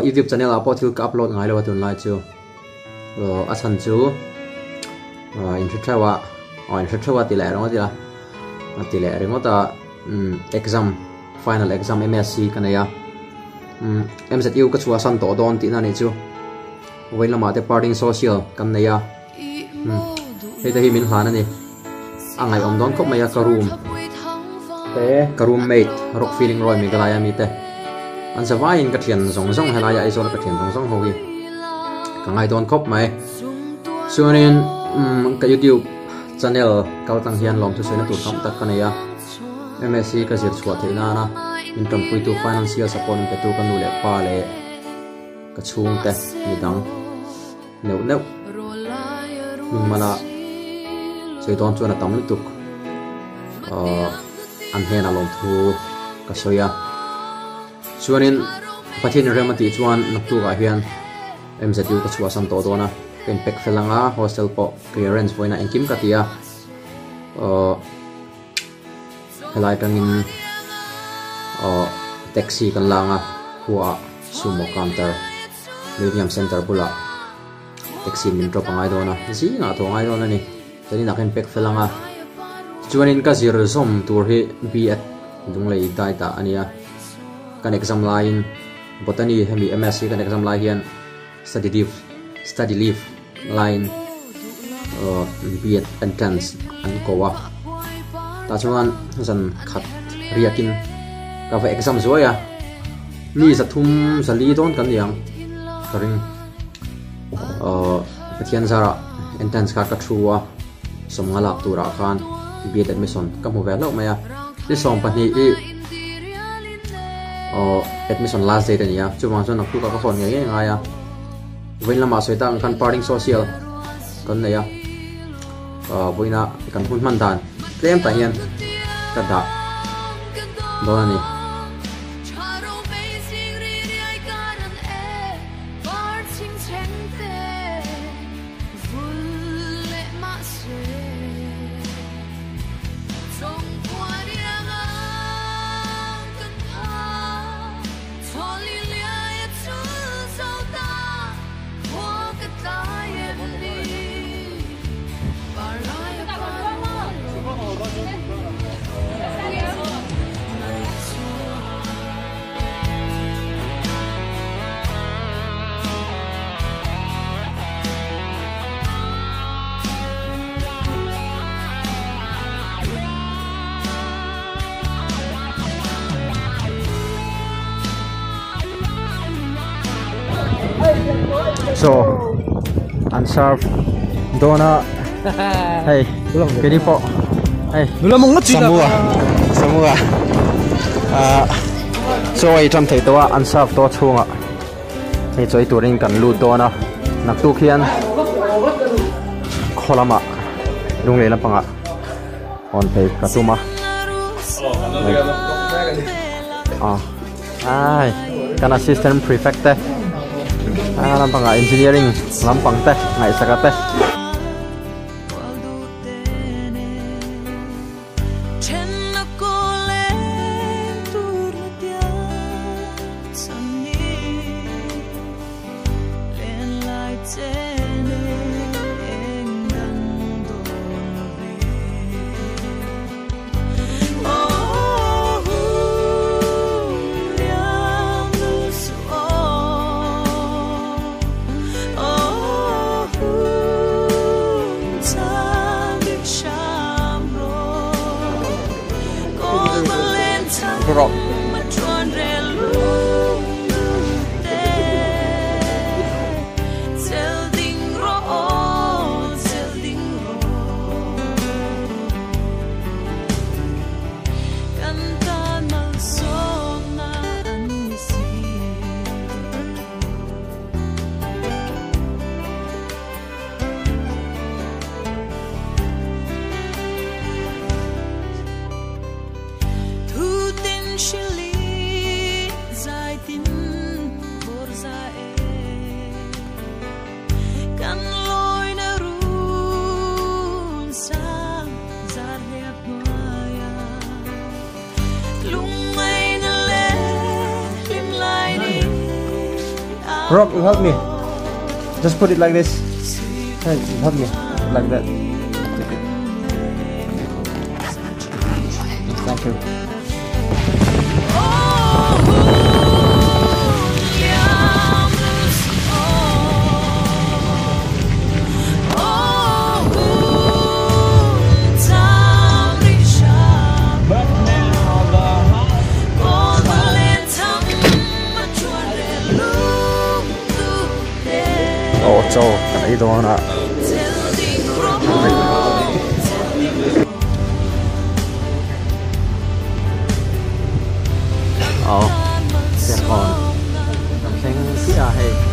YouTube channel apo thil ka upload ngai lo tun lai chu a chan chu in threwa ti la ro ti la ti le ringo ta exam final exam MSc kana ya MZU ka chua san to don ti na ni chu weilama te parting social kan na ya hei ta hi min hlan ani angai om don khop maya ka room mate rock feeling roi mi galaya mi te an sa vain ka thian zong zong helaya isol ka thian zong zong hogi ka ngai don khop mai chuanin ka YouTube channel kal tang hian lom thu sena tur kam tak kana ya MSc ka zir chhuat theina na in tam pui tu financial support pe tu kan nu le pa le ka chung te mi dang neu min mala sei don chuan tam ni tuk an hena lom thu ka soya chuanin pathin remati chuan naktu ga hian MZU ka chua sam to dona pen pek felanga hostel po clearance voina engkim katia helai tangin taxi kan langa huwa sumo counter medium center bula taxi min drop angai dona ji na to ngai dona ni tani nakin pek felanga chuanin ka zir zom tur hi B.Ed dung lei dai ta ania kan exam line botany hemi MSc kan exam line hian study leave line B.Ed entrance an kowa ta chuan zan khat riakin ka va exam zoya ni zathum zali don kan yang karing pathian zara entrance ka thruwa somngala tura khan B.Ed admission ka mu velo maya ni som pani admission last date ania chuwang chuan naktu ka phone nge nga ya weilama soita kan parting social kan ne ya boina kan hun man dan tlem ta hian ka da donani so answer dona hey kini po hey nula mong ngati samua so ai tham thei to answer to chunga hey choi turin kan lu dona naktu khian kholama lungle la panga on pay katuma ai kana assistant prefect lampang engineering lampang teh ngai saka teh rock Rob, you help me. Just put it like this. Hey, you help me. Like that. Thank you. Oh, so cái đó là sẽ còn xem kia hay